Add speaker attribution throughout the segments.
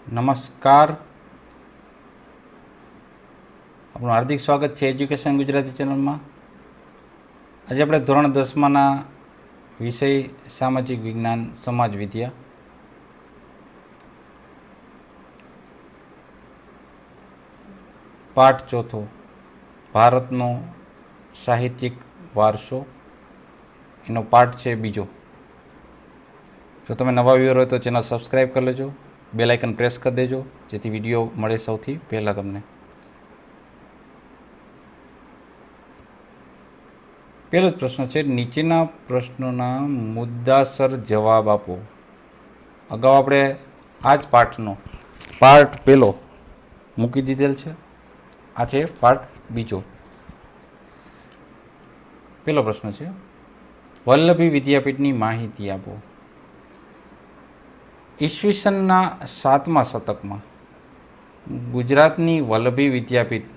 Speaker 1: નમસ્કાર, આપણું હાર્દિક સ્વાગત છે એજ્યુકેશન ગુજરાતી ચેનલમાં. આજે આપણે ધોરણ 10માના વિષય સામાજિક વિજ્ઞાન સમાજ વિદ્યા પાઠ ચોથો ભારતનો સાહિત્યિક વારસો એનો પાઠ છે બીજો. જો તમે નવા વ્યુઅર હોય તો ચેનલ સબસ્ક્રાઈબ કરી લેજો, બેલ આઇકન પ્રેસ કરી દેજો જેથી વિડીયો મળે સૌથી પહેલાં તમને. પહેલો જ પ્રશ્ન છે, નીચેના પ્રશ્નોના મુદ્દાસર જવાબ આપો. અગાઉ આપણે આ જ પાઠનો પાર્ટ પહેલો મૂકી દીધેલ છે. આ છે પાર્ટ બીજો. પહેલો પ્રશ્ન છે, વલ્લભી વિદ્યાપીઠની માહિતી આપો. ઈસવીસનના 7મા શતકમાં ગુજરાતની વલ્લભી વિદ્યાપીઠ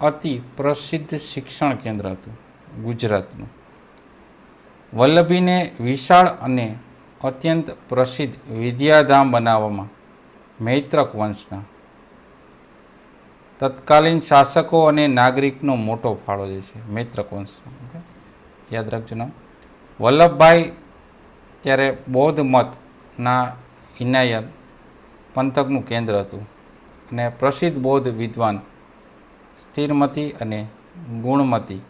Speaker 1: અતિ પ્રસિદ્ધ શિક્ષણ કેન્દ્ર હતું. ગુજરાતનું વલ્લભીને વિશાળ અને અત્યંત પ્રસિદ્ધ વિદ્યાધામ બનાવવામાં મૈત્રક વંશના તત્કાલીન શાસકો અને નાગરિકનો મોટો ફાળો જે છે. મૈત્રક વંશનો યાદ રાખજો નામ. વલ્લભભાઈ ત્યારે બૌદ્ધ મતના ઇનાયત પંથકનું કેન્દ્ર હતું અને પ્રસિદ્ધ બૌદ્ધ વિદ્વાન સ્થિરમતી અને ગુણમતી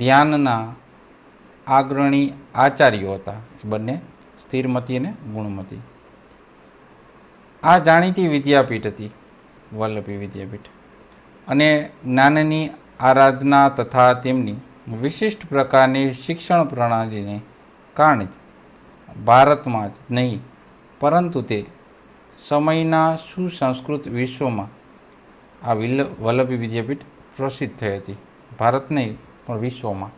Speaker 1: ધ્યાનના અગ્રણી આચાર્યો હતા. એ બંને સ્થિરમતી અને ગુણમતી. આ જાણીતી વિદ્યાપીઠ હતી વલ્લભી વિદ્યાપીઠ અને જ્ઞાનની આરાધના તથા તેમની વિશિષ્ટ પ્રકારની શિક્ષણ પ્રણાલીને કારણે ભારતમાં જ નહીં પરંતુ તે સમયના સુસંસ્કૃત વિશ્વમાં આ વલ્લભી વિદ્યાપીઠ પ્રસિદ્ધ થઈ હતી. ભારત નહીં પણ વિશ્વમાં.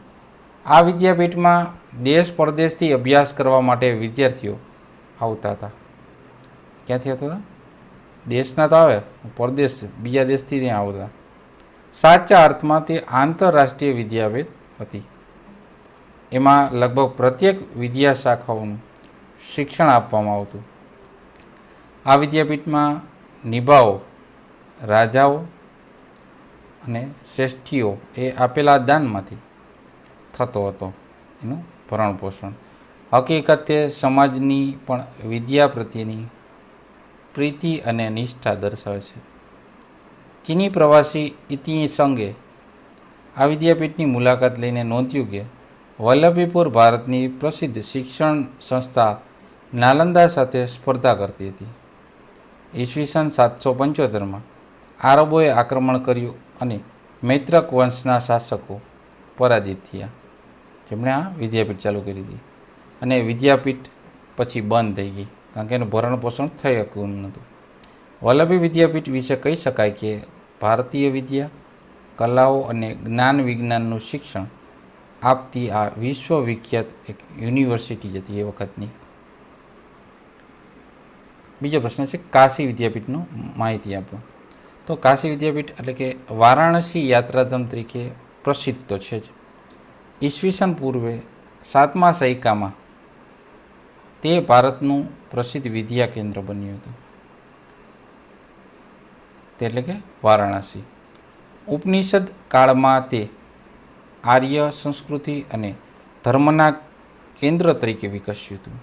Speaker 1: આ વિદ્યાપીઠમાં દેશ પરદેશથી અભ્યાસ કરવા માટે વિદ્યાર્થીઓ આવતા હતા. ક્યાંથી આવતા હતા? દેશના તો આવે, પરદેશ બીજા દેશથી ત્યાં આવતા. સાચા અર્થમાં તે આંતરરાષ્ટ્રીય વિદ્યાપીઠ હતી. એમાં લગભગ પ્રત્યેક વિદ્યા શાખાઓનું શિક્ષણ આપવામાં આવતું. આ વિદ્યાપીઠમાં નિભાઓ, રાજાઓ અને શ્રેષ્ઠીઓ એ આપેલા દાનમાંથી થતો હતો એનું ભરણ પોષણ. હકીકતે સમાજની પણ વિદ્યા પ્રત્યેની પ્રીતિ અને નિષ્ઠા દર્શાવે છે. ચીની પ્રવાસી ઇતિસંગે આ વિદ્યાપીઠની મુલાકાત લઈને નોંધ્યું કે વલ્લભીપુર ભારતની પ્રસિદ્ધ શિક્ષણ સંસ્થા નાલંદા સાથે સ્પર્ધા કરતી હતી. ઈસવીસન 775માં આરબોએ આક્રમણ કર્યું અને મૈત્રક વંશના શાસકો પરાજિત થયા, જેમણે આ વિદ્યાપીઠ ચાલુ કરી હતી. અને વિદ્યાપીઠ પછી બંધ થઈ ગઈ કારણ કે એનું ભરણ પોષણ થઈ શકતું નહોતું. વલ્લભી વિદ્યાપીઠ વિશે કહી શકાય કે ભારતીય વિદ્યા, કલાઓ અને જ્ઞાન વિજ્ઞાનનું શિક્ષણ આપતી આ વિશ્વવિખ્યાત એક યુનિવર્સિટી હતી એ વખતની. બીજો પ્રશ્ન છે, કાશી વિદ્યાપીઠનું માહિતી આપો. તો કાશી વિદ્યાપીઠ એટલે કે વારાણસી યાત્રાધામ તરીકે પ્રસિદ્ધ તો છે જ. ઈસવીસન પૂર્વે 7મા સૈકામાં તે ભારતનું પ્રસિદ્ધ વિદ્યા કેન્દ્ર બન્યું હતું. તે એટલે કે વારાણસી. ઉપનિષદ કાળમાં તે આર્ય સંસ્કૃતિ અને ધર્મના કેન્દ્ર તરીકે વિકસ્યું હતું.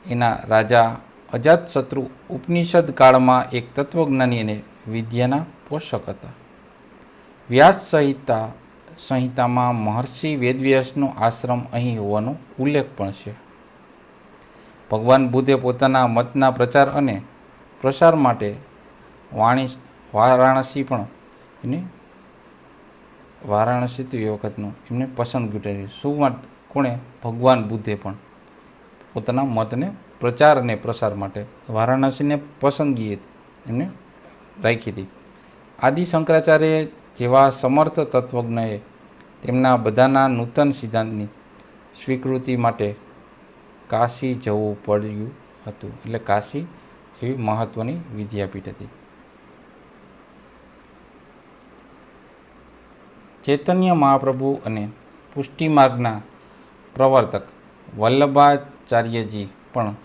Speaker 1: એના રાજા અજાતશત્રુ ઉપનિષદ કાળમાં એક તત્વજ્ઞાની અને વિદ્યાના પોષક હતા. વ્યાસ સંહિતામાં મહર્ષિ વેદવ્યાસનો આશ્રમ અહીં હોવાનો ઉલ્લેખ પણ છે. ભગવાન બુદ્ધે પોતાના મતના પ્રચાર અને પ્રસાર માટે વારાણસી પણ વારાણસી તો એ વખતનું એમને પસંદ કર્યું. શું કોણે? ભગવાન બુદ્ધે પણ પોતાના મતને પ્રચાર અને પ્રસાર માટે વારાણસીને પસંદગી એમને રાખી હતી. આદિ શંકરાચાર્ય જેવા સમર્થ તત્વજ્ઞએ તેમના બધાના નૂતન સિદ્ધાંતની સ્વીકૃતિ માટે કાશી જવું પડ્યું હતું. એટલે કાશી એવી મહત્ત્વની વિદ્યાપીઠ હતી. ચૈતન્ય મહાપ્રભુ અને પુષ્ટિમાર્ગના પ્રવર્તક વલ્લભાચાર્યજી પણ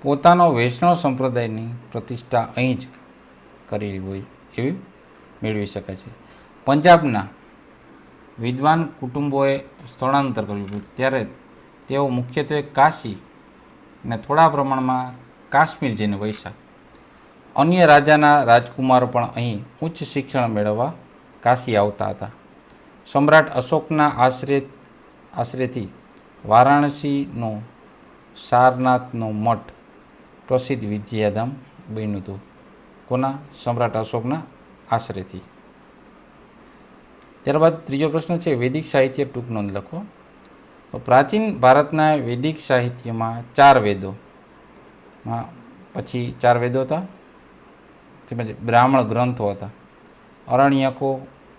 Speaker 1: પોતાનો વૈષ્ણવ સંપ્રદાયની પ્રતિષ્ઠા અહીં જ કરેલી હોય એવી મેળવી શકાય છે. પંજાબના વિદ્વાન કુટુંબોએ સ્થળાંતર કર્યું હતું ત્યારે તેઓ મુખ્યત્વે કાશી અને થોડા પ્રમાણમાં કાશ્મીર જઈને વસ્યા. અન્ય રાજાના રાજકુમારો પણ અહીં ઉચ્ચ શિક્ષણ મેળવવા કાશી આવતા હતા. સમ્રાટ અશોકના આશ્રયથી વારાણસીનો સારનાથનો મઠ પ્રસિદ્ધ વિદ્યાધામ બન્યું હતું. કોના? સમ્રાટ અશોકના આશ્રયથી. ત્યારબાદ ત્રીજો પ્રશ્ન છે વૈદિક સાહિત્ય ટૂંક નોંધ લખો. તો પ્રાચીન ભારતના વૈદિક સાહિત્યમાં 4 વેદોમાં પછી 4 વેદો હતા, તેમજ બ્રાહ્મણ ગ્રંથો હતા. અરણ્યકો,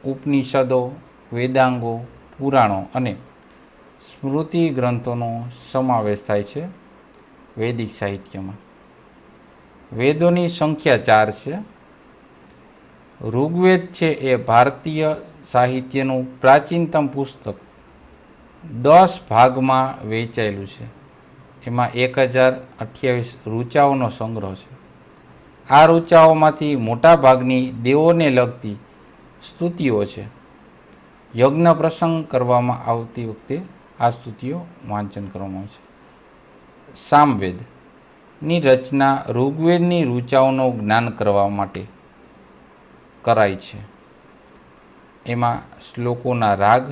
Speaker 1: ઉપનિષદો, વેદાંગો, પુરાણો અને સ્મૃતિ ગ્રંથોનો સમાવેશ થાય છે વૈદિક સાહિત્યમાં. વેદોની સંખ્યા 4 છે. ઋગ્વેદ છે એ ભારતીય સાહિત્યનું પ્રાચીનતમ પુસ્તક 10 ભાગમાં વહેંચાયેલું છે. એમાં 1028 ઋચાઓનો સંગ્રહ છે. આ ઋચાઓમાંથી મોટા ભાગની દેવોને લગતી સ્તુતિઓ છે. યજ્ઞ પ્રસંગ કરવામાં આવતી વખતે આ સ્તુતિઓ વાંચન કરવામાં આવે છે. સામવેદની રચના ઋગ્વેદની ઋચાઓનું જ્ઞાન કરવા માટે કરાય છે. એમાં શ્લોકોના રાગ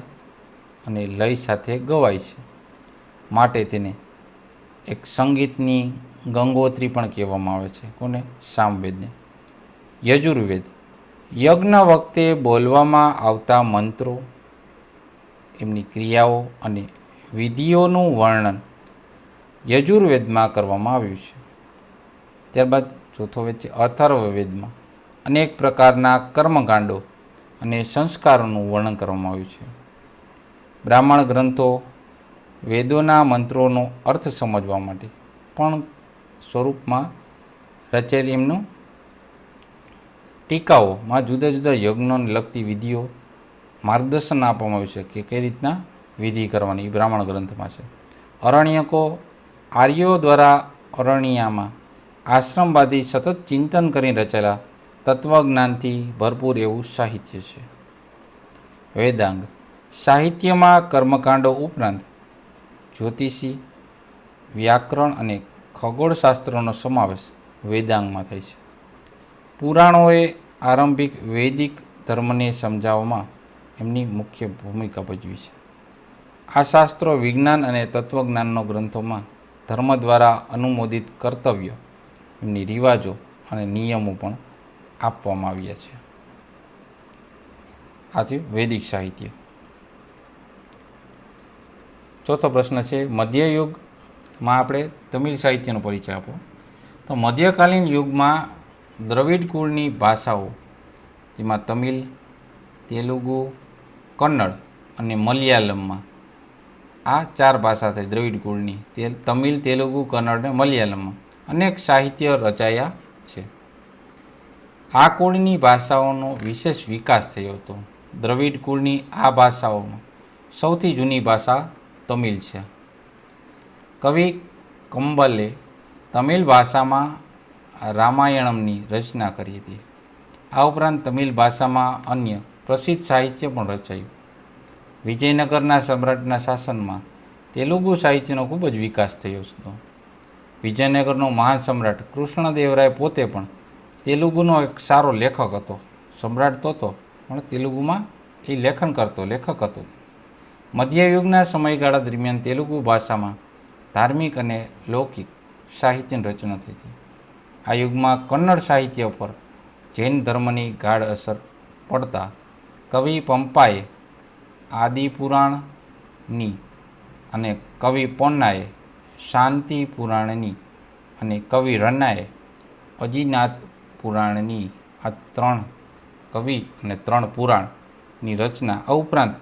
Speaker 1: અને લય સાથે ગવાય છે, માટે તેને એક સંગીતની ગંગોત્રી પણ કહેવામાં આવે છે. કોને? સામવેદને. યજુર્વેદ યજ્ઞ વખતે બોલવામાં આવતા મંત્રો, એમની ક્રિયાઓ અને વિધિઓનું વર્ણન યજુર્વેદમાં કરવામાં આવ્યું છે. ત્યારબાદ ચોથો વેદ છે અથર્વવેદમાં અનેક પ્રકારના કર્મકાંડો અને સંસ્કારોનું વર્ણન કરવામાં આવ્યું છે. બ્રાહ્મણ ગ્રંથો વેદોના મંત્રોનો અર્થ સમજવા માટે પણ સ્વરૂપમાં રચાયેલી એમનું ટીકાઓમાં જુદા જુદા યજ્ઞોને લગતી વિધિઓ માર્ગદર્શન આપવામાં આવ્યું છે કે કઈ રીતના વિધિ કરવાની બ્રાહ્મણ ગ્રંથમાં છે. અરણ્યકો આર્યો દ્વારા અરણ્યમાં આશ્રમ બાંધી સતત ચિંતન કરી રચાયેલા તત્વજ્ઞાનથી ભરપૂર એવું સાહિત્ય છે. વેદાંગ સાહિત્યમાં કર્મકાંડો ઉપરાંત જ્યોતિષી, વ્યાકરણ અને ખગોળશાસ્ત્રનો સમાવેશ વેદાંગમાં થાય છે. પુરાણોએ આરંભિક વૈદિક ધર્મને સમજાવવામાં એમની મુખ્ય ભૂમિકા ભજવી છે. આ શાસ્ત્રો વિજ્ઞાન અને તત્વજ્ઞાનનો ગ્રંથોમાં ધર્મ દ્વારા અનુમોદિત કર્તવ્યો, એમની રિવાજો અને નિયમો પણ આપવામાં આવ્યા છે. આ છે વૈદિક સાહિત્ય. ચોથો પ્રશ્ન છે મધ્યયુગમાં આપણે તમિલ સાહિત્યનો પરિચય આપો. તો મધ્યકાલીન યુગમાં દ્રવિડ કુળની ભાષાઓ, જેમાં તમિલ, તેલુગુ, કન્નડ અને મલયાલમમાં આ 4 ભાષા છે દ્રવિડ કુળની. તમિલ, તેલુગુ, કન્નડ અને મલયાલમમાં અનેક સાહિત્ય રચાયા છે. આ કુળની ભાષાઓનો વિશેષ વિકાસ થયો હતો. દ્રવિડ કુળની આ ભાષાઓમાં સૌથી જૂની ભાષા તમિલ છે. કવિ કંબલે તમિલ ભાષામાં રામાયણમની રચના કરી હતી. આ ઉપરાંત તમિલ ભાષામાં અન્ય પ્રસિદ્ધ સાહિત્ય પણ રચાયું. વિજયનગરના સમ્રાટના શાસનમાં તેલુગુ સાહિત્યનો ખૂબ જ વિકાસ થયો હતો. વિજયનગરનો મહાન સમ્રાટ કૃષ્ણદેવરાય પોતે પણ તેલુગુનો એક સારો લેખક હતો. સમ્રાટ તો હતો પણ તેલુગુમાં એ લેખક હતો. મધ્યયુગના સમયગાળા દરમિયાન તેલુગુ ભાષામાં ધાર્મિક અને લૌકિક સાહિત્યની રચના થઈ હતી. આ યુગમાં કન્નડ સાહિત્ય પર જૈન ધર્મની ગાઢ અસર પડતા કવિ પંપાએ આદિપુરાણની અને કવિ પોન્નાએ શાંતિ પુરાણની અને કવિ રન્નાએ અજીનાથ પુરાણની આ 3 કવિ અને 3 પુરાણની રચના. આ ઉપરાંત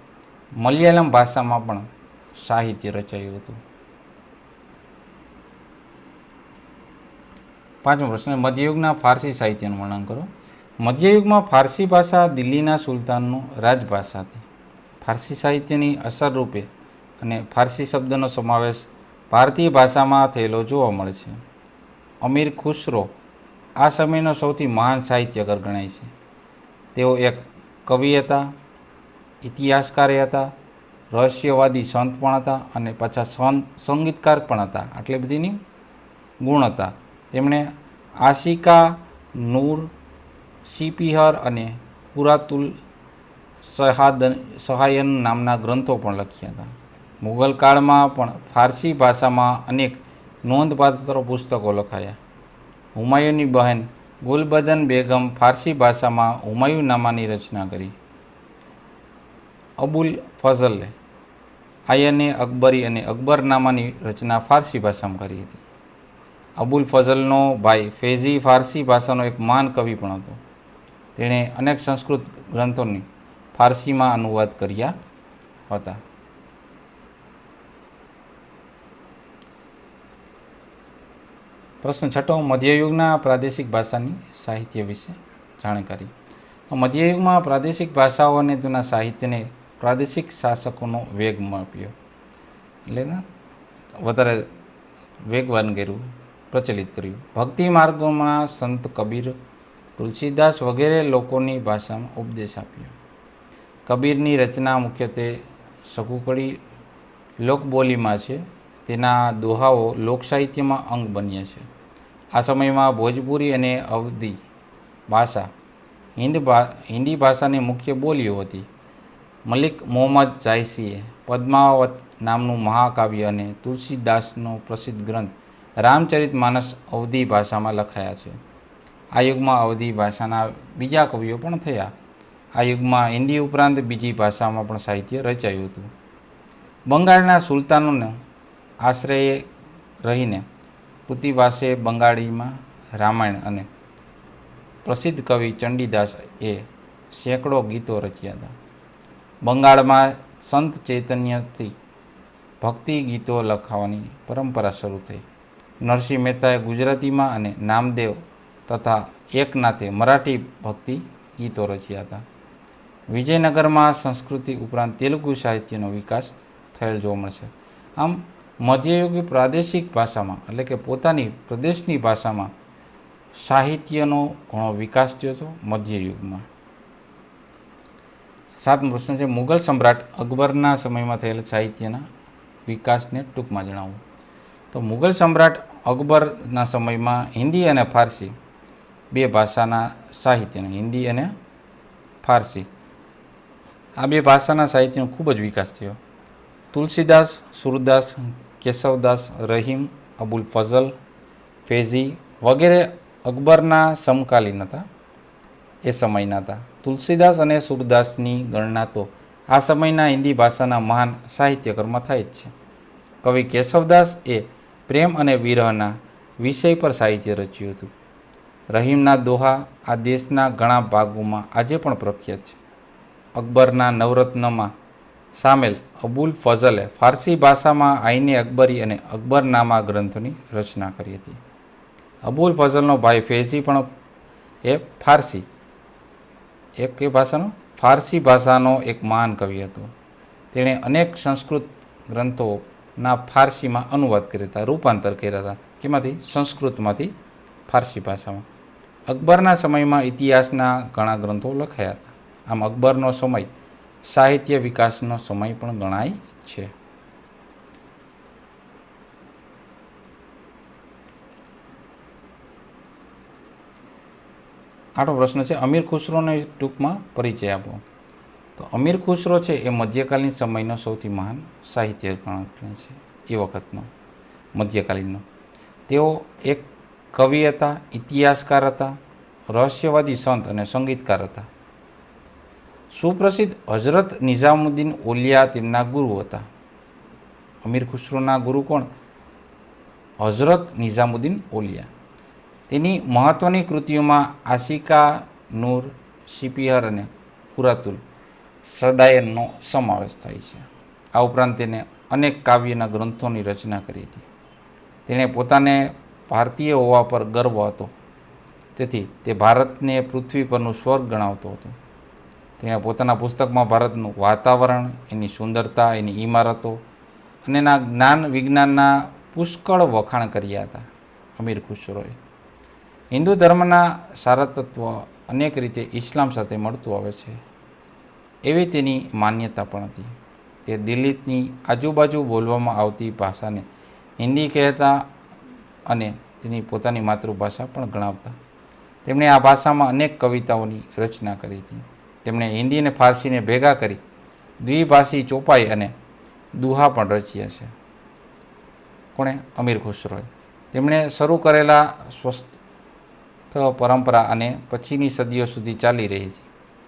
Speaker 1: મલયાલમ ભાષામાં પણ સાહિત્ય રચાયું હતું. 5મો પ્રશ્ન મધ્યયુગના ફારસી સાહિત્યનું વર્ણન કરો. મધ્યયુગમાં ફારસી ભાષા દિલ્હીના સુલતાનનું રાજભાષા હતી. ફારસી સાહિત્યની અસર રૂપે અને ફારસી શબ્દનો સમાવેશ ભારતીય ભાષામાં થયેલો જોવા મળે છે. અમીર ખુસરો આ સમયનો સૌથી મહાન સાહિત્યકાર ગણાય છે. તેઓ એક કવિ હતા, ઇતિહાસકાર હતા, રહસ્યવાદી સંત પણ હતા અને પાછા સંગીતકાર પણ હતા. આટલી બધીની ગુણ હતા. તેમણે આશિકા નૂર, સિપિહર અને પુરાતુલ સહાયન નામના ગ્રંથો પણ લખ્યા હતા. મુગલ કાળમાં પણ ફારસી ભાષામાં અનેક નોંધપાત્ર પુસ્તકો લખાયા. હુમાયુની બહેન ગુલબદન બેગમ ફારસી ભાષામાં હુમાયુનામાની રચના કરી. અબુલ ફઝલે આયને અકબરી અને અકબરનામાની રચના ફારસી ભાષામાં કરી હતી. અબુલ ફઝલનો ભાઈ ફૈઝી ફારસી ભાષાનો એક મહાન કવિ પણ હતો. તેણે અનેક સંસ્કૃત ગ્રંથોની ફારસીમાં અનુવાદ કર્યા હતા. પ્રશ્ન 6. મધ્યયુગના પ્રાદેશિક ભાષાની સાહિત્ય વિશે જાણકારી. મધ્યયુગમાં પ્રાદેશિક ભાષાઓ અને તેના સાહિત્યને પ્રાદેશિક શાસકોનો વેગ આપ્યો, એટલે વધારે વેગવાન કર્યું, પ્રચલિત કર્યું. ભક્તિ માર્ગોમાં સંત કબીર, તુલસીદાસ વગેરે લોકોની ભાષામાં ઉપદેશ આપ્યો. કબીરની રચના મુખ્યત્વે સઘુકડી લોકબોલીમાં છે. તેના દોહાઓ લોકસાહિત્યમાં અંગ બન્યા છે. આ સમયમાં ભોજપુરી અને અવધી ભાષા હિન્દી ભાષાની મુખ્ય બોલીઓ હતી. મલિક મોહમ્મદ જાયસીએ પદ્માવત નામનું મહાકાવ્ય અને તુલસીદાસનો પ્રસિદ્ધ ગ્રંથ રામચરિતમાનસ અવધી ભાષામાં લખાયા છે. આ યુગમાં અવધી ભાષાના બીજા કવિઓ પણ થયા. આ યુગમાં હિન્દી ઉપરાંત બીજી ભાષામાં પણ સાહિત્ય રચાયું હતું. બંગાળના સુલતાનોને આશ્રયે રહીને કૃતિવાસે બંગાળીમાં રામાયણ અને પ્રસિદ્ધ કવિ ચંડીદાસ એ સેંકડો ગીતો રચ્યા હતા. બંગાળમાં સંત ચૈતન્યથી ભક્તિ ગીતો લખાવાની પરંપરા શરૂ થઈ. નરસિંહ મહેતાએ ગુજરાતીમાં અને નામદેવ તથા એકનાથે મરાઠી ભક્તિ ગીતો રચ્યા હતા. વિજયનગરમાં સંસ્કૃતિ ઉપરાંત તેલુગુ સાહિત્યનો વિકાસ થયેલ જોવા મળશે. આમ મધ્યયુગી પ્રાદેશિક ભાષામાં એટલે કે પોતાની પ્રદેશની ભાષામાં સાહિત્યનો ઘણો વિકાસ થયો હતો મધ્યયુગમાં. 7મો પ્રશ્ન છે, મુગલ સમ્રાટ અકબરના સમયમાં થયેલા સાહિત્યના વિકાસને ટૂંકમાં જણાવો. તો મુગલ સમ્રાટ અકબરના સમયમાં હિન્દી અને ફારસી બે ભાષાના સાહિત્યનો, હિન્દી અને ફારસી આ બે ભાષાના સાહિત્યનો ખૂબ જ વિકાસ થયો. તુલસીદાસ, સુરદાસ, કેશવદાસ, રહીમ, અબુલ ફઝલ, ફૈઝી વગેરે અકબરના સમકાલીન હતા, એ સમયના હતા. તુલસીદાસ અને સુરદાસની ગણના તો આ સમયના હિન્દી ભાષાના મહાન સાહિત્યકર્મમાં થાય જ છે. કવિ કેશવદાસ એ પ્રેમ અને વિરહના વિષય પર સાહિત્ય રચ્યું હતું. રહીમના દોહા આ દેશના ઘણા ભાગોમાં આજે પણ પ્રખ્યાત છે. અકબરના નવરત્નમાં સામેલ અબુલ ફઝલે ફારસી ભાષામાં આઈને અકબરી અને અકબરનામા ગ્રંથોની રચના કરી હતી. અબુલ ફઝલનો ભાઈ ફૈઝી પણ એ ફારસી ભાષાનો એક મહાન કવિ હતો. તેણે અનેક સંસ્કૃત ગ્રંથોના ફારસીમાં અનુવાદ કર્યા હતા, રૂપાંતર કર્યા હતા. કેમાંથી? સંસ્કૃતમાંથી ફારસી ભાષામાં. અકબરના સમયમાં ઇતિહાસના ઘણા ગ્રંથો લખાયા હતા. આમ અકબરનો સમય સાહિત્ય વિકાસનો સમય પણ ગણાય છે. આઠમો પ્રશ્ન છે, અમીર ખુસરોનો ટૂંકમાં પરિચય આપો. તો અમીર ખુસરો છે એ મધ્યકાલીન સમયનો સૌથી મહાન સાહિત્ય ગણાય છે. એ વખતનો મધ્યકાલીનનો. તેઓ એક કવિ હતા, ઇતિહાસકાર હતા, રહસ્યવાદી સંત અને સંગીતકાર હતા. સુપ્રસિદ્ધ હઝરત નિઝામુદ્દીન ઓલિયા તેમના ગુરુ હતા. અમીર ખુસરોના ગુરુ કોણ? હઝરત નિઝામુદ્દીન ઓલિયા. તેની મહત્ત્વની કૃતિઓમાં આશિકા નૂર, સિપિહર અને પુરાતુલ સદાયનનો સમાવેશ થાય છે. આ ઉપરાંત તેને અનેક કાવ્યના ગ્રંથોની રચના કરી હતી. તેણે પોતાને ભારતીય હોવા પર ગર્વ હતો, તેથી તે ભારતને પૃથ્વી પરનું સ્વર્ગ ગણાવતો હતો. તેણે પોતાના પુસ્તકમાં ભારતનું વાતાવરણ, એની સુંદરતા, એની ઇમારતો અને એના જ્ઞાન વિજ્ઞાનના પુષ્કળ વખાણ કર્યા હતા. અમીર ખુસરોએ. હિન્દુ ધર્મના સારા તત્વ અનેક રીતે ઇસ્લામ સાથે મળતું આવે છે એવી તેની માન્યતા પણ હતી. તે દિલ્હીની આજુબાજુ બોલવામાં આવતી ભાષાને હિન્દી કહેતા અને તેની પોતાની માતૃભાષા પણ ગણાવતા. તેમણે આ ભાષામાં અનેક કવિતાઓની રચના કરી હતી. તેમણે હિન્દી અને ફારસીને ભેગા કરી દ્વિભાષી ચોપાઈ અને દુહા પણ રચ્યા છે. કોણે? અમીર ખુસરોએ. તેમણે શરૂ કરેલા સ્વસ્થ પરંપરા અને પછીની સદીઓ સુધી ચાલી રહી છે.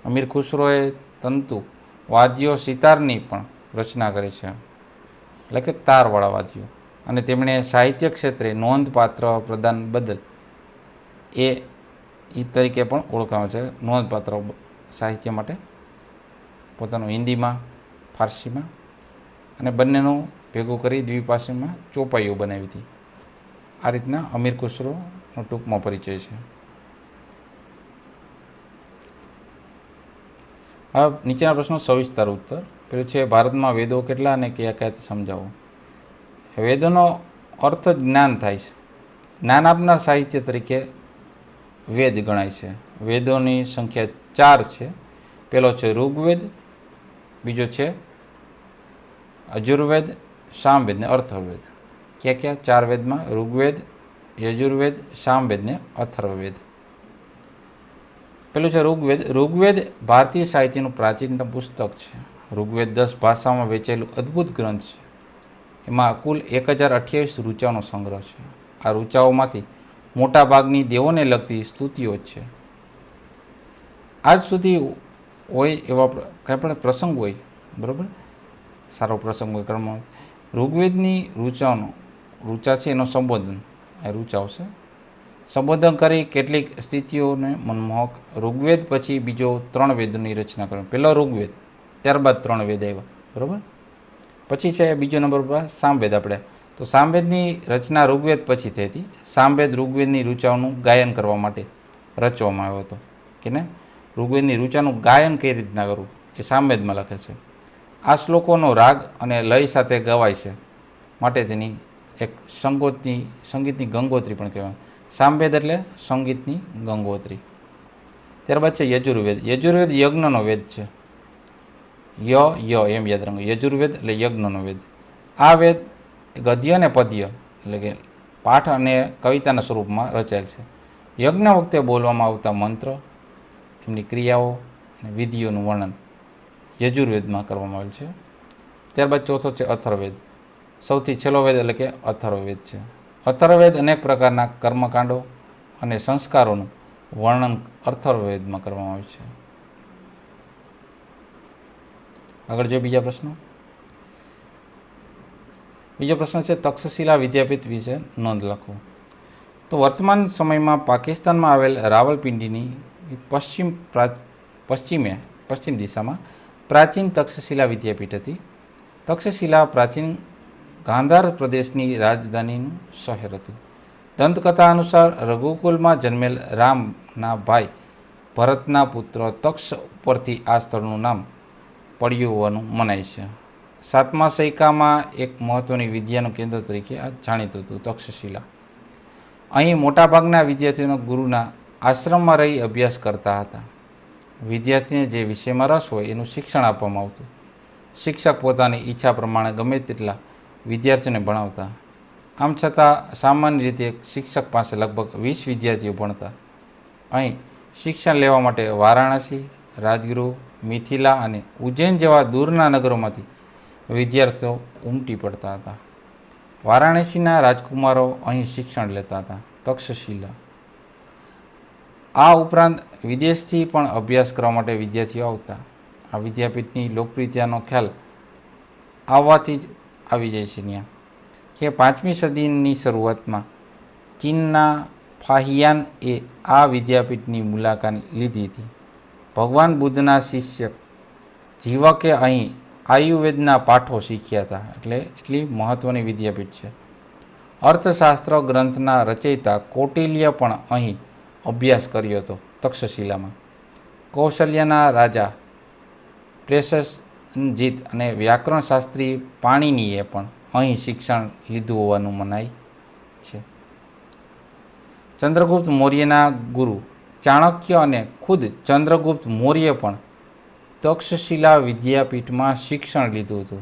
Speaker 1: અમીર ખુસરોએ તંતુ વાદ્યો સિતારની પણ રચના કરી છે, એટલે કે તારવાળા વાદ્યો, અને તેમણે સાહિત્ય ક્ષેત્રે નોંધપાત્ર પ્રદાન બદલ એ તરીકે પણ ઓળખાવે છે. નોંધપાત્ર સાહિત્ય માટે પોતાનું હિન્દીમાં, ફારસીમાં અને બંનેનું ભેગું કરી દ્વિભાષીમાં ચોપાઈઓ બનાવી હતી. આ રીતના અમીર ખુસરોનો ટૂંકમાં પરિચય છે. હવે નીચેના પ્રશ્નો સવિસ્તાર ઉત્તર. પેલું છે, ભારતમાં વેદો કેટલા અને કયા કયા સમજાવો. વેદોનો અર્થ જ્ઞાન થાય છે. જ્ઞાન આપનાર સાહિત્ય તરીકે વેદ ગણાય છે. વેદોની સંખ્યા 4 છે. પહેલો છે ઋગ્વેદ, બીજો છે અજુર્વેદ, સામવેદ ને અથર્વવેદ. ક્યાં ક્યાં? 4 વેદમાં ઋગ્વેદ, યજુર્વેદ, સામવેદ ને અથર્વવેદ. પેલું છે ઋગ્વેદ. ઋગ્વેદ ભારતીય સાહિત્યનું પ્રાચીનતમ પુસ્તક છે. ઋગ્વેદ 10 ભાષામાં વેચેલું અદ્ભુત ગ્રંથ છે. એમાં કુલ 1028 ઋચાઓનો સંગ્રહ છે. આ ઋચાઓમાંથી મોટા ભાગની દેવોને લગતી સ્તુતિઓ જ છે. આજ સુધી હોય એવા કંઈ પણ પ્રસંગ હોય, બરાબર, સારો પ્રસંગ હોય કર્મ, ઋગ્વેદની ઋચા છે એનો સંબોધન, આ ઋચાઓ છે, સંબોધન કરી કેટલીક સ્થિતિઓને મનમોહક. ઋગ્વેદ પછી બીજો 3 વેદોની રચના કરી. પહેલો ઋગ્વેદ, ત્યારબાદ 3 વેદ આવ્યા, બરાબર. પછી છે બીજો નંબર પર સામવેદ. આપણે તો સામવેદની રચના ઋગ્વેદ પછી થઈ હતી. સામવેદ ઋગ્વેદની ઋચાઓનું ગાયન કરવા માટે રચવામાં આવ્યો હતો. કે ને ઋગ્વેદની ઋચાનું ગાયન કઈ રીતના કરવું એ સામવેદમાં લખે છે. આ શ્લોકોનો રાગ અને લય સાથે ગવાય છે માટે તેની એક સંગીતની ગંગોત્રી પણ કહેવાય. સામવેદ એટલે સંગીતની ગંગોત્રી. ત્યારબાદ છે યજુર્વેદ. યજુર્વેદ યજ્ઞનો વેદ છે. એમ યાદ રાખો, યજુર્વેદ એટલે યજ્ઞનો વેદ. આ વેદ ગદ્ય અને પદ્ય એટલે કે પાઠ અને કવિતાના સ્વરૂપમાં રચાયેલ છે. યજ્ઞ વખતે બોલવામાં આવતા મંત્ર, એમની ક્રિયાઓ અને વિધિઓનું વર્ણન યજુર્વેદમાં કરવામાં આવેલ છે. ત્યારબાદ ચોથો છે અથર્વવેદ. સૌથી છેલ્લો વેદ એટલે કે અથર્વવેદ છે. અથર્વવેદ અનેક પ્રકારના કર્મકાંડો અને સંસ્કારોનું વર્ણન અથર્વવેદમાં કરવામાં આવે છે. આગળ જોઈએ બીજા પ્રશ્નો. બીજો પ્રશ્ન છે તક્ષશિલા વિદ્યાપીઠ વિશે નોંધ લખો. તો વર્તમાન સમયમાં પાકિસ્તાનમાં આવેલ રાવલપિંડીની પશ્ચિમ દિશામાં પ્રાચીન તક્ષશિલા વિદ્યાપીઠ હતી. તક્ષશિલા પ્રાચીન ગાંધાર પ્રદેશની રાજધાનીનું શહેર હતું. દંતકથા અનુસાર રઘુકુલમાં જન્મેલ રામના ભાઈ ભરતના પુત્ર તક્ષ ઉપરથી આ સ્થળનું નામ પડ્યું હોવાનું મનાય છે. 7મા સૈકામાં એક મહત્વની વિદ્યાનું કેન્દ્ર તરીકે આ જાણીતું હતું તક્ષશિલા. અહીં મોટાભાગના વિદ્યાર્થીઓ ગુરુના આશ્રમમાં રહી અભ્યાસ કરતા હતા. વિદ્યાર્થીને જે વિષયમાં રસ હોય એનું શિક્ષણ આપવામાં આવતું. શિક્ષક પોતાની ઈચ્છા પ્રમાણે ગમે તેટલા વિદ્યાર્થીઓને ભણાવતા. આમ છતાં સામાન્ય રીતે શિક્ષક પાસે લગભગ 20 વિદ્યાર્થીઓ ભણતા. અહીં શિક્ષણ લેવા માટે વારાણસી, રાજગૃહ, મિથિલા અને ઉજ્જૈન જેવા દૂરના નગરોમાંથી વિદ્યાર્થીઓ ઉમટી પડતા હતા. વારાણસીના રાજકુમારો અહીં શિક્ષણ લેતા હતા. તક્ષશિલા. આ ઉપરાંત વિદેશથી પણ અભ્યાસ કરવા માટે વિદ્યાર્થીઓ આવતા. આ વિદ્યાપીઠની લોકપ્રિયતાનો ખ્યાલ આવવાથી જ આવી જાય છે ત્યાં કે 5મી સદીની શરૂઆતમાં ચીનના ફાહિયાન એ આ વિદ્યાપીઠની મુલાકાત લીધી હતી. ભગવાન બુદ્ધના શિષ્ય જીવકે અહીં આયુર્વેદના પાઠો શીખ્યા હતા. એટલે એટલી મહત્ત્વની વિદ્યાપીઠ છે. અર્થશાસ્ત્ર ગ્રંથના રચયિતા કૌટિલ્ય પણ અહીં અભ્યાસ કર્યો હતો તક્ષશિલામાં. કૌશલ્યના રાજા પ્રેસેનજીત અને વ્યાકરણ શાસ્ત્રી પાણિનીએ પણ અહીં શિક્ષણ લીધું હોવાનું મનાય છે. ચંદ્રગુપ્ત મૌર્યના ગુરુ ચાણક્ય અને ખુદ ચંદ્રગુપ્ત મૌર્ય પણ તક્ષશિલા વિદ્યાપીઠમાં શિક્ષણ લીધું હતું.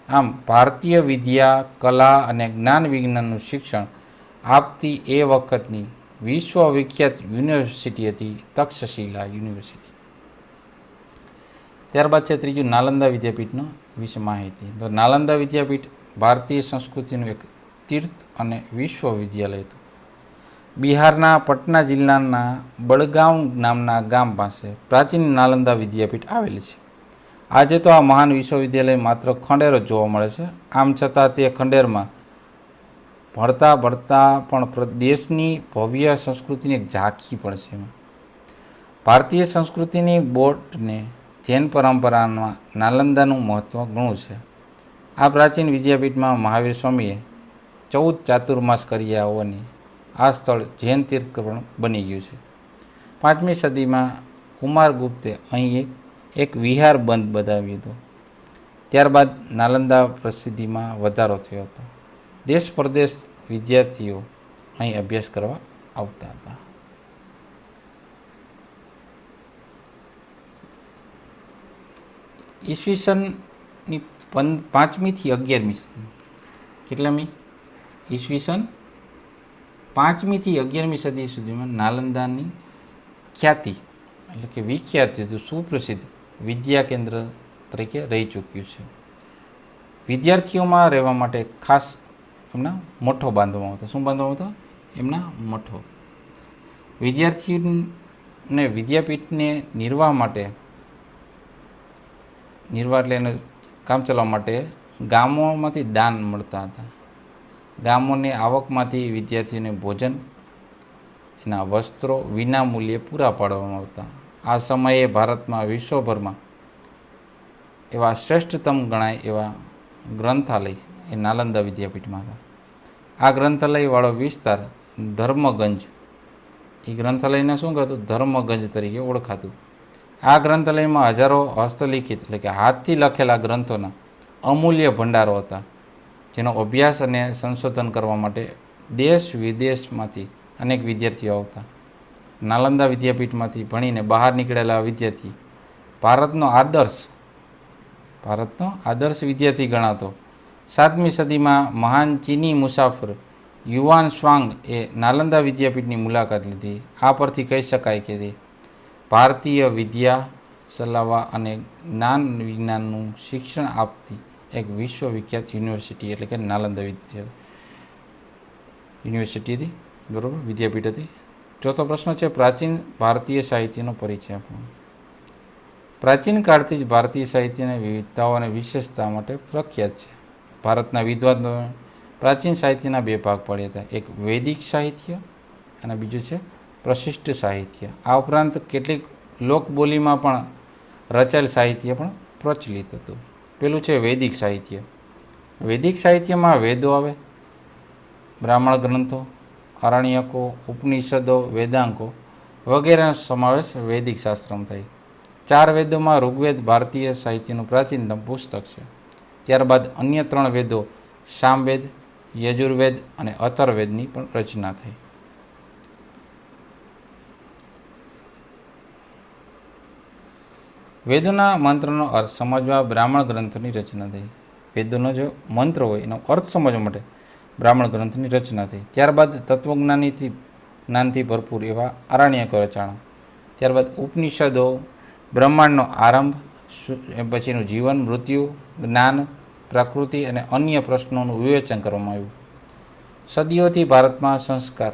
Speaker 1: આમ ભારતીય વિદ્યા, કલા અને જ્ઞાન વિજ્ઞાનનું શિક્ષણ આપતી એ વખતની વિશ્વવિખ્યાત યુનિવર્સિટી હતી તક્ષશિલા યુનિવર્સિટી. ત્યારબાદ છે ત્રીજું નાલંદા વિદ્યાપીઠનો વિશે માહિતી. તો નાલંદા વિદ્યાપીઠ ભારતીય સંસ્કૃતિનું એક તીર્થ અને વિશ્વવિદ્યાલય હતું. બિહારના પટના જિલ્લાના બડગાંવ નામના ગામ પાસે પ્રાચીન નાલંદા વિદ્યાપીઠ આવેલી છે. આજે તો આ મહાન વિશ્વવિદ્યાલય માત્ર ખંડેર જ જોવા મળે છે. આમ છતાં તે ખંડેરમાં ભણતા પણ દેશની ભવ્ય સંસ્કૃતિની એક ઝાંખી પણ છે. ભારતીય સંસ્કૃતિની બોટને જૈન પરંપરામાં નાલંદાનું મહત્ત્વ ઘણું છે. આ પ્રાચીન વિદ્યાપીઠમાં મહાવીર સ્વામીએ 14 ચાતુર્માસ કર્યા હોવાની આ સ્થળ જૈન તીર્થ પણ બની ગયું છે. 5મી સદીમાં કુમારગુપ્તે અહીં એક વિહાર બંધ બનાવ્યું હતું. ત્યારબાદ નાલંદા પ્રસિદ્ધિમાં વધારો થયો હતો. દેશ પરદેશ વિદ્યાર્થીઓ અહીં અભ્યાસ કરવા આવતા હતા. ઈસવીસનની 5મી થી 11મી કેટલામી ઈસવીસન 5મી થી 11મી સદી સુધીમાં નાલંદાની ખ્યાતિ એટલે કે વિખ્યાત હતું, સુપ્રસિદ્ધ વિદ્યા કેન્દ્ર તરીકે રહી ચૂક્યું છે. વિદ્યાર્થીઓમાં રહેવા માટે ખાસ એમના મઠો બાંધવામાં આવતા. શું બાંધવામાં આવતા? એમના મઠો. વિદ્યાર્થીઓને વિદ્યાપીઠને નિર્વાહ એટલે એને કામ ચલાવવા માટે ગામોમાંથી દાન મળતા હતા. ગામોની આવકમાંથી વિદ્યાર્થીઓને ભોજન, એના વસ્ત્રો વિના મૂલ્યે પૂરા પાડવામાં આવતા. આ સમયે ભારતમાં વિશ્વભરમાં એવા શ્રેષ્ઠતમ ગણાય એવા ગ્રંથાલય એ નાલંદા વિદ્યાપીઠમાં હતા. આ ગ્રંથાલયવાળો વિસ્તાર ધર્મગંજ, એ ગ્રંથાલયને શું કહેતું? ધર્મગંજ તરીકે ઓળખાતું. આ ગ્રંથાલયમાં હજારો હસ્તલિખિત એટલે કે હાથથી લખેલા ગ્રંથોના અમૂલ્ય ભંડારો હતા, જેનો અભ્યાસ અને સંશોધન કરવા માટે દેશ વિદેશમાંથી અનેક વિદ્યાર્થીઓ આવતા. નાલંદા વિદ્યાપીઠમાંથી ભણીને બહાર નીકળેલા વિદ્યાર્થી ભારતનો આદર્શ વિદ્યાર્થી ગણાતો. 7મી સદીમાં મહાન ચીની મુસાફર યુવાન શ્વાંગ એ નાલંદા વિદ્યાપીઠની મુલાકાત લીધી. આ પરથી કહી શકાય કે તે ભારતીય વિદ્યા ચલાવવા અને જ્ઞાન વિજ્ઞાનનું શિક્ષણ આપતી એક વિશ્વવિખ્યાત યુનિવર્સિટી એટલે કે નાલંદા યુનિવર્સિટી હતી. બરાબર, વિદ્યાપીઠ હતી. ચોથો પ્રશ્ન છે પ્રાચીન ભારતીય સાહિત્યનો પરિચય આપો. પ્રાચીન કાળથી જ ભારતીય સાહિત્યની વિવિધતાઓ અને વિશેષતા માટે પ્રખ્યાત છે. ભારતના વિદ્વાનો પ્રાચીન સાહિત્યના 2 ભાગ પડ્યા હતા. એક વૈદિક સાહિત્ય અને બીજું છે પ્રશિષ્ટ સાહિત્ય. આ ઉપરાંત કેટલીક લોકબોલીમાં પણ રચાયેલ સાહિત્ય પણ પ્રચલિત હતું. પેલું છે વૈદિક સાહિત્ય. વૈદિક સાહિત્યમાં વેદો આવે, બ્રાહ્મણ ગ્રંથો, આરણ્યકો, ઉપનિષદો, વેદાંકો વગેરેનો સમાવેશ વૈદિક શાસ્ત્રમાં થાય. 4 વેદોમાં ઋગ્વેદ ભારતીય સાહિત્યનું પ્રાચીનતમ પુસ્તક છે. ત્યારબાદ અન્ય 3 વેદો સામવેદ, યજુર્વેદ અને અથર્વવેદની પણ રચના થઈ. વેદોના મંત્રનો અર્થ સમજવા બ્રાહ્મણ ગ્રંથોની રચના થઈ. વેદોનો જે મંત્ર હોય એનો અર્થ સમજવા માટે બ્રાહ્મણ ગ્રંથની રચના થઈ. ત્યારબાદ જ્ઞાનથી ભરપૂર એવા આરણ્યકો રચાણા. ત્યારબાદ ઉપનિષદો બ્રહ્માંડનો આરંભ, પછીનું જીવન, મૃત્યુ, જ્ઞાન, પ્રકૃતિ અને અન્ય પ્રશ્નોનું વિવેચન કરવામાં આવ્યું. સદીઓથી ભારતમાં સંસ્કાર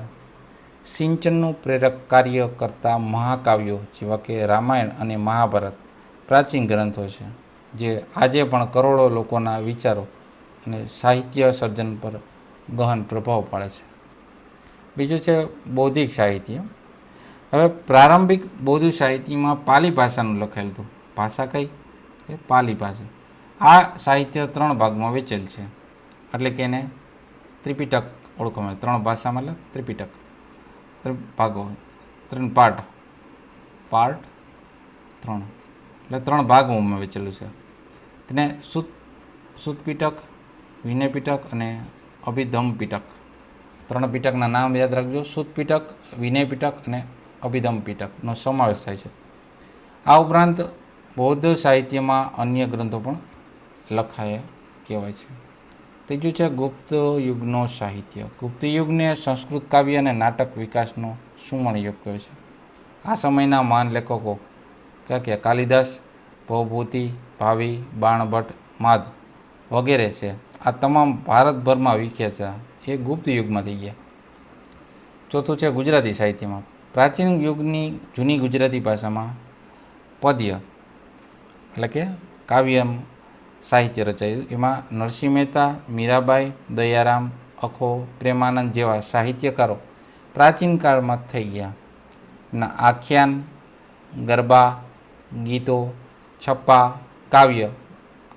Speaker 1: સિંચનનું પ્રેરક કાર્ય કરતા મહાકાવ્યો જેવા કે રામાયણ અને મહાભારત પ્રાચીન ગ્રંથો છે, જે આજે પણ કરોડો લોકોના વિચારો અને સાહિત્ય સર્જન પર ગહન પ્રભાવ પાડે છે. બીજું છે બૌદ્ધિક સાહિત્ય. હવે પ્રારંભિક બૌદ્ધ સાહિત્યમાં પાલી ભાષાનું લખાયેલું હતું. ભાષા કઈ? એ પાલી ભાષા. આ સાહિત્ય 3 ભાગમાં વેચેલ છે, એટલે કે એને ત્રિપિટક ઓળખવામાં આવે. 3 ભાષામાં એટલે ત્રિપિટક, 3 ભાગો, 3 પાર્ટ 3 એટલે 3 ભાગોમાં વેચેલું છે. તેને સુત પિટક, વિનય પિટક અને અભિધમ પિટક ત્રણ પીટકના નામ યાદ રાખજો: સુત પીટક, વિનય પીટક અને અભિધમ પીટકનો સમાવેશ થાય છે. આ ઉપરાંત બૌદ્ધ સાહિત્યમાં અન્ય ગ્રંથો પણ લખાયા કહેવાય છે. ત્રીજું છે ગુપ્ત યુગનો સાહિત્ય. ગુપ્ત યુગને સંસ્કૃત કાવ્ય અને નાટક વિકાસનો સુવર્ણ યુગ કહે છે. આ સમયના મહાન લેખકો કે કાલિદાસ, ભવભૂતિ, ભાવી, બાણભટ્ટ, માધ વગેરે છે. આ તમામ ભારતભરમાં વિખ્યાત છે. એ ગુપ્ત યુગમાં થઈ ગયા. ચોથું છે ગુજરાતી સાહિત્યમાં. પ્રાચીન યુગની જૂની ગુજરાતી ભાષામાં પદ્ય એટલે કે કાવ્ય સાહિત્ય રચાયું. એમાં નરસિંહ મહેતા, મીરાબાઈ, દયારામ, અખો, પ્રેમાનંદ જેવા સાહિત્યકારો પ્રાચીન કાળમાં થઈ ગયા. આખ્યાન, ગરબા, ગીતો, છપ્પા, કાવ્ય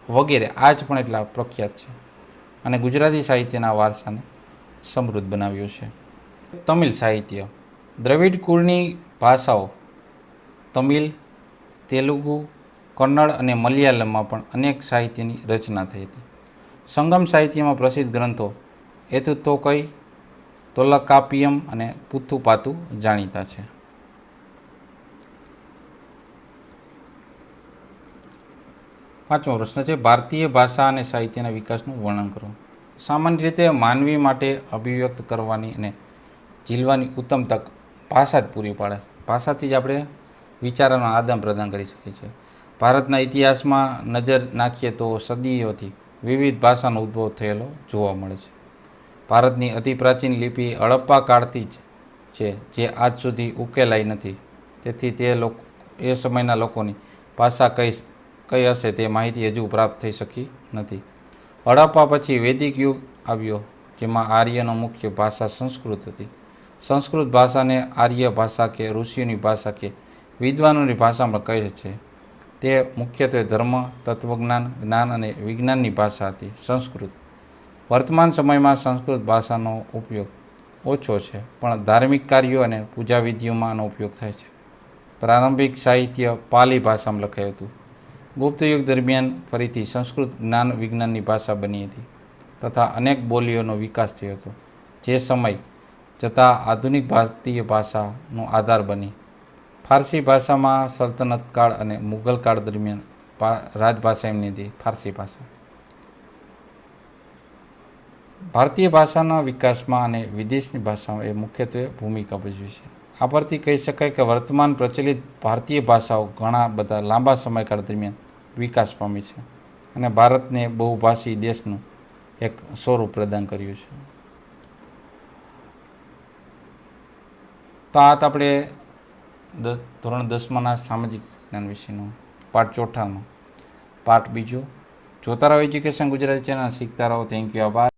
Speaker 1: વગેરે આજ પણ એટલા પ્રખ્યાત છે અને ગુજરાતી સાહિત્યના વારસાને સમૃદ્ધ બનાવ્યો છે. તમિલ સાહિત્ય. દ્રવિડ કુળની ભાષાઓ તમિલ, તેલુગુ, કન્નડ અને મલયાલમમાં પણ અનેક સાહિત્યની રચના થઈ હતી. સંગમ સાહિત્યમાં પ્રસિદ્ધ ગ્રંથો એથુતોકઈ, તોલ્કાપ્પિયમ અને પુથુપાતુ જાણીતા છે. પાંચમો પ્રશ્ન છે ભારતીય ભાષા અને સાહિત્યના વિકાસનું વર્ણન કરો. સામાન્ય રીતે માનવી માટે અભિવ્યક્ત કરવાની અને ઝીલવાની ઉત્તમ તક ભાષા જ પૂરી પાડે. ભાષાથી જ આપણે વિચારોનું આદાન પ્રદાન કરી શકીએ છીએ. ભારતના ઇતિહાસમાં નજર નાખીએ તો સદીઓથી વિવિધ ભાષાનો ઉદ્ભવ થયેલો જોવા મળે છે. ભારતની અતિ પ્રાચીન લિપિ હડપ્પા કાળથી જ છે, જે આજ સુધી ઉકેલાઈ નથી. તેથી એ સમયના લોકોની ભાષા કઈ હશે તે માહિતી હજુ પ્રાપ્ત થઈ શકી નથી. હડપ્પા પછી વૈદિક યુગ આવ્યો, જેમાં આર્યનો મુખ્ય ભાષા સંસ્કૃત હતી. સંસ્કૃત ભાષાને આર્ય ભાષા કે ઋષિઓની ભાષા કે વિદ્વાનોની ભાષા પણ કહે છે. તે મુખ્યત્વે ધર્મ, તત્વજ્ઞાન, જ્ઞાન અને વિજ્ઞાનની ભાષા હતી. સંસ્કૃત. વર્તમાન સમયમાં સંસ્કૃત ભાષાનો ઉપયોગ ઓછો છે, પણ ધાર્મિક કાર્યો અને પૂજાવિધિઓમાં આનો ઉપયોગ થાય છે. પ્રારંભિક સાહિત્ય પાલી ભાષામાં લખાયું હતું. ગુપ્ત યુગ દરમિયાન ફરીથી સંસ્કૃત જ્ઞાન વિજ્ઞાનની ભાષા બની હતી તથા અનેક બોલીઓનો વિકાસ થયો હતો, જે સમય જતાં આધુનિક ભારતીય ભાષાનો આધાર બની. ફારસી ભાષામાં સલ્તનત કાળ અને મુઘલ કાળ દરમિયાન રાજભાષા એમની હતી ફારસી ભાષા. ભારતીય ભાષાના વિકાસમાં અને વિદેશની ભાષાઓ એ મુખ્યત્વે ભૂમિકા ભજવી છે. આ પરથી કહી શકાય કે વર્તમાન પ્રચલિત ભારતીય ભાષાઓ ઘણા બધા લાંબા સમયગાળ દરમિયાન વિકાસ પામી છે અને ભારતને બહુભાષી દેશનું એક સ્વરૂપ પ્રદાન કર્યું છે. તો આ આપણે ધોરણ 10માના સામાજિક વિજ્ઞાન વિષયનો પાઠ 4નો પાઠ 2 જોતા રહો એજ્યુકેશન ગુજરાતી ચેનલ. શીખતા રહો. Thank you. આભાર.